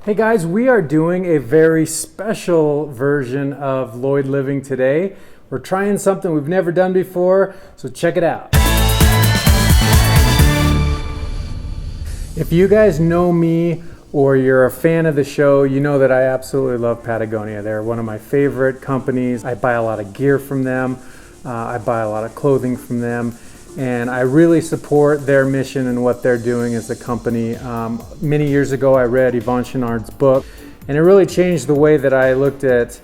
Hey guys, we are doing a very special version of Lloyd Living today. We're trying something we've never done before, so check it out. If you guys know me or you're a fan of the show, you know that I absolutely love Patagonia. They're one of my favorite companies. I buy a lot of gear from them. I buy a lot of clothing from them. And I really support their mission and what they're doing as a company. Many years ago, I read Yvon Chouinard's book, and it really changed the way that I looked at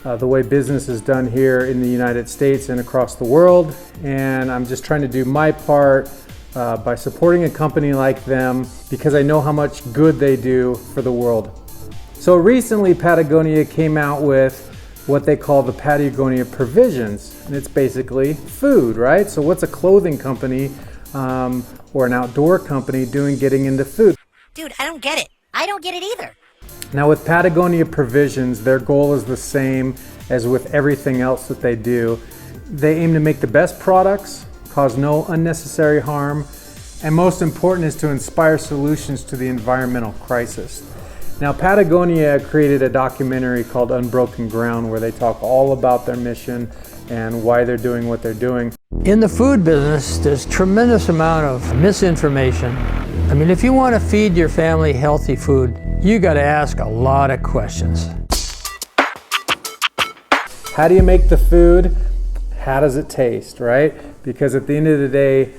the way business is done here in the United States and across the world. And I'm just trying to do my part by supporting a company like them because I know how much good they do for the world. So recently, Patagonia came out with what they call the Patagonia Provisions, and it's basically food, right? So what's a clothing company or an outdoor company doing getting into food? Dude, I don't get it. I don't get it either. Now with Patagonia Provisions, their goal is the same as with everything else that they do. They aim to make the best products, cause no unnecessary harm, and most important is to inspire solutions to the environmental crisis. Now, Patagonia created a documentary called Unbroken Ground where they talk all about their mission and why they're doing what they're doing. In the food business, there's tremendous amount of misinformation. I mean, if you want to feed your family healthy food, you got to ask a lot of questions. How do you make the food? How does it taste, right? Because at the end of the day,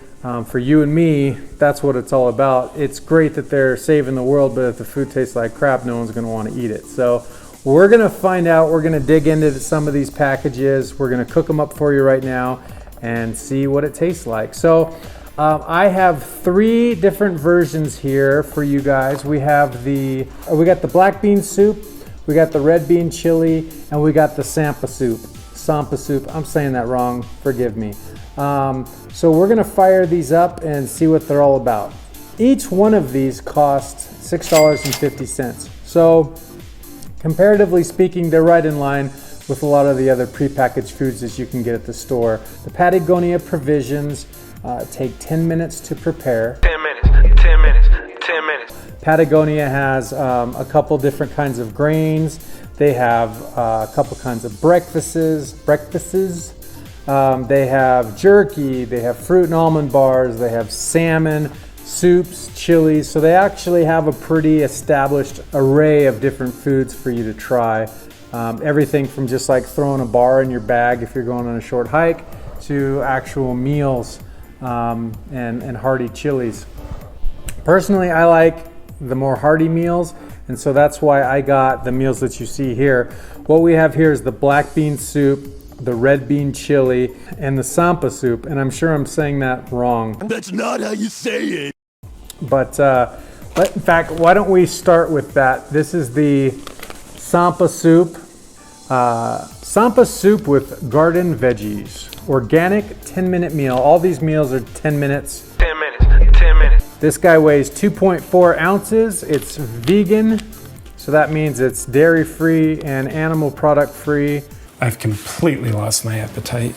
for you and me, that's what it's all about. It's great that they're saving the world, but if the food tastes like crap, no one's going to want to eat it. So we're going to find out. We're going to dig into some of these packages. We're going to cook them up for you right now and see what it tastes like. So I have 3 different versions here for you guys. We got the black bean soup, we got the red bean chili, and we got the Sampa soup. I'm saying that wrong, forgive me. So we're gonna fire these up and see what they're all about. Each one of these costs $6.50. So comparatively speaking, they're right in line with a lot of the other prepackaged foods that you can get at the store. The Patagonia Provisions take 10 minutes to prepare. 10 minutes, 10 minutes, 10 minutes. Patagonia has a couple different kinds of grains. They have a couple kinds of breakfasts. They have jerky, they have fruit and almond bars, they have salmon, soups, chilies. So they actually have a pretty established array of different foods for you to try. Everything from just like throwing a bar in your bag if you're going on a short hike to actual meals and hearty chilies. Personally, I like the more hearty meals, and so that's why I got the meals that you see here. What we have here is the black bean soup, the red bean chili, and the Sampa soup, and I'm sure I'm saying that wrong. That's not how you say it. But in fact, why don't we start with that? This is the Sampa soup. Sampa soup with garden veggies. Organic 10-minute meal. All these meals are 10 minutes. 10 minutes, 10 minutes. This guy weighs 2.4 ounces. It's vegan, so that means it's dairy-free and animal product-free. I've completely lost my appetite.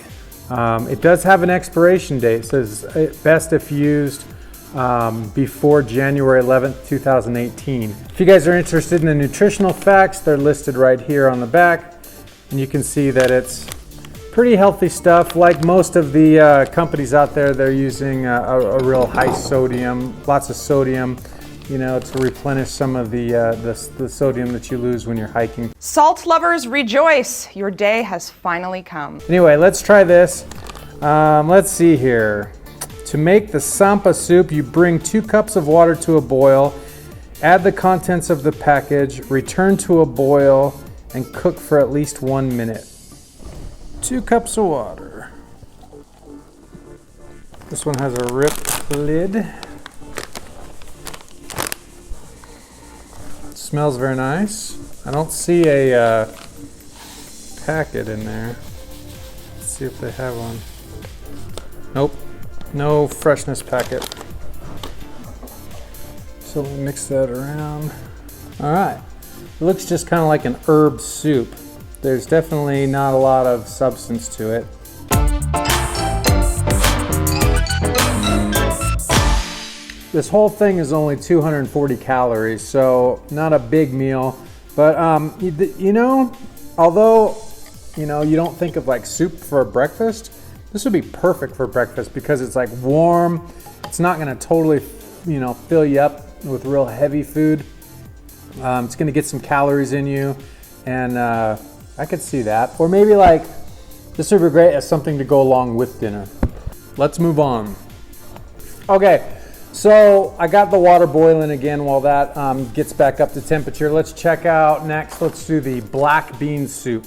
It does have an expiration date. It says best if used before January 11th, 2018. If you guys are interested in the nutritional facts, they're listed right here on the back. And you can see that it's pretty healthy stuff. Like most of the companies out there, they're using a real high sodium, lots of sodium, you know, to replenish some of the sodium that you lose when you're hiking. Salt lovers rejoice, your day has finally come. Anyway, let's try this. Let's see here. To make the Sampa soup, you bring 2 cups of water to a boil, add the contents of the package, return to a boil, and cook for at least 1 minute. 2 cups of water. This one has a ripped lid. Smells very nice. I don't see a packet in there. Let's see if they have one. Nope, no freshness packet. So we'll mix that around. All right, it looks just kind of like an herb soup. There's definitely not a lot of substance to it. This whole thing is only 240 calories, so not a big meal. But you know, although you don't think of like soup for breakfast, this would be perfect for breakfast because it's like warm. It's not gonna totally, fill you up with real heavy food. It's gonna get some calories in you, and I could see that. Or maybe like this would be great as something to go along with dinner. Let's move on. Okay. So I got the water boiling again while that gets back up to temperature. Let's check out next. Let's do the black bean soup.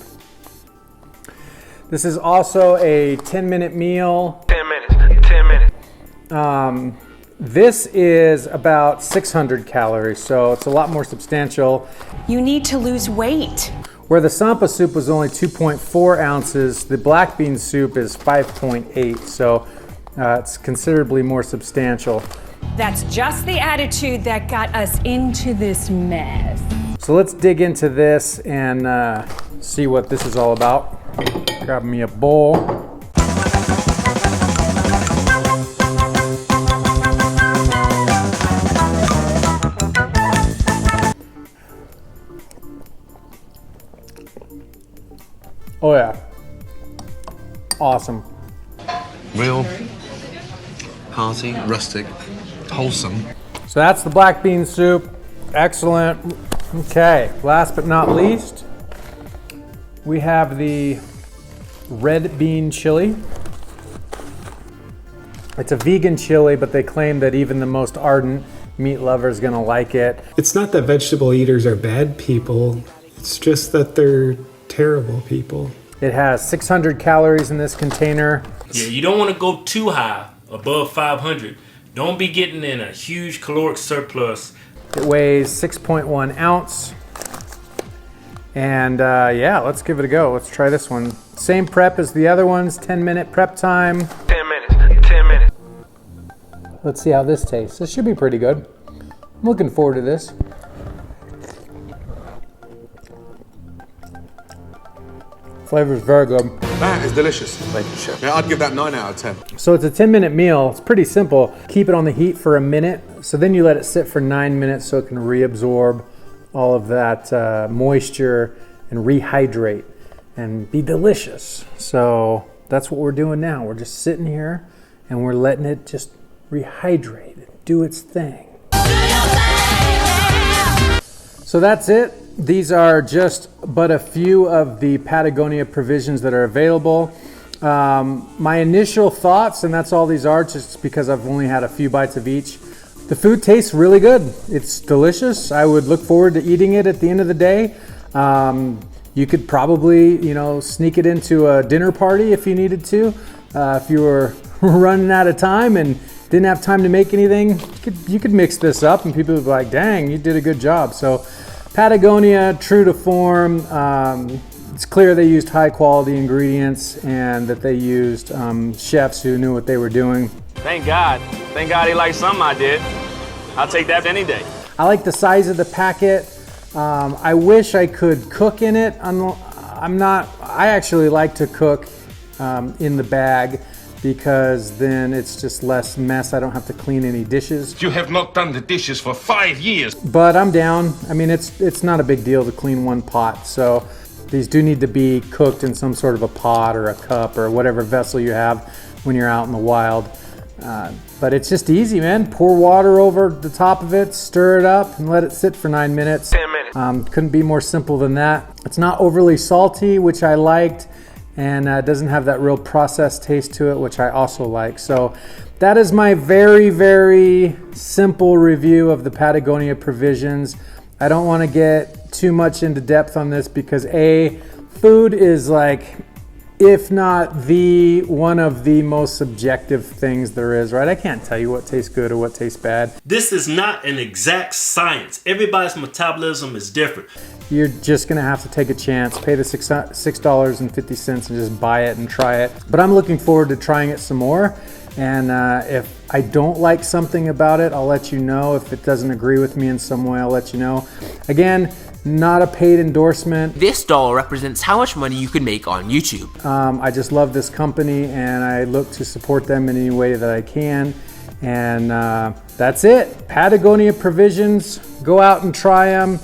This is also a 10-minute meal. 10 minutes. 10 minutes. This is about 600 calories, so it's a lot more substantial. You need to lose weight. Where the Sampa soup was only 2.4 ounces, the black bean soup is 5.8, so it's considerably more substantial. That's just the attitude that got us into this mess. So let's dig into this and see what this is all about. Grab me a bowl. Oh yeah, awesome. Real, hearty, rustic, wholesome. So that's the black bean soup. Excellent. Okay, last but not least, we have the red bean chili. It's a vegan chili, but they claim that even the most ardent meat lover is gonna like it. It's not that vegetable eaters are bad people, it's just that they're terrible people. It has 600 calories in this container. Yeah, you don't want to go too high, above 500. Don't be getting in a huge caloric surplus. It weighs 6.1 ounce. And yeah, let's give it a go. Let's try this one. Same prep as the other ones, 10-minute prep time. 10 minutes. 10 minutes. Let's see how this tastes. This should be pretty good. I'm looking forward to this. Flavor is very good. That is delicious. Thank you, chef. Yeah, I'd give that 9 out of 10. So it's a 10-minute meal. It's pretty simple. Keep it on the heat for a minute. So then you let it sit for 9 minutes so it can reabsorb all of that moisture and rehydrate and be delicious. So that's what we're doing now. We're just sitting here and we're letting it just rehydrate and do its thing. So that's it. These are just but a few of the Patagonia provisions that are available. My initial thoughts, and that's all these are, just because I've only had a few bites of each. The food tastes really good. It's delicious. I would look forward to eating it at the end of the day. You could probably, sneak it into a dinner party if you needed to. If you were running out of time and didn't have time to make anything, you could mix this up and people would be like, dang, you did a good job. So Patagonia, true to form. It's clear they used high quality ingredients and that they used chefs who knew what they were doing. Thank God. Thank God he liked something I did. I'll take that any day. I like the size of the packet. I wish I could cook in it. I actually like to cook in the bag because then it's just less mess. I don't have to clean any dishes. You have not done the dishes for 5 years. But I'm down. I mean, it's not a big deal to clean one pot. So these do need to be cooked in some sort of a pot or a cup or whatever vessel you have when you're out in the wild. But it's just easy, man. Pour water over the top of it, stir it up, and let it sit for 9 minutes. 10 minutes. Couldn't be more simple than that. It's not overly salty, which I liked, and doesn't have that real processed taste to it, which I also like. So that is my very, very simple review of the Patagonia provisions. I don't want to get too much into depth on this because food is like, if not one of the most subjective things there is, right? I can't tell you what tastes good or what tastes bad. This is not an exact science. Everybody's metabolism is different. You're just gonna have to take a chance, pay the $6.50 and just buy it and try it. But I'm looking forward to trying it some more. And if I don't like something about it, I'll let you know. If it doesn't agree with me in some way, I'll let you know. Again, not a paid endorsement. This dollar represents how much money you could make on YouTube. I just love this company and I look to support them in any way that I can. And that's it. Patagonia Provisions. Go out and try them.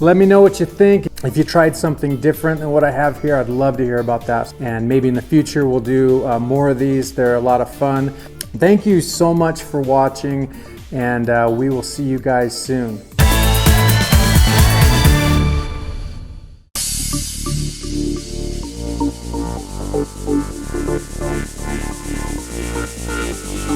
Let me know what you think. If you tried something different than what I have here, I'd love to hear about that. And maybe in the future we'll do more of these. They're a lot of fun. Thank you so much for watching, and we will see you guys soon.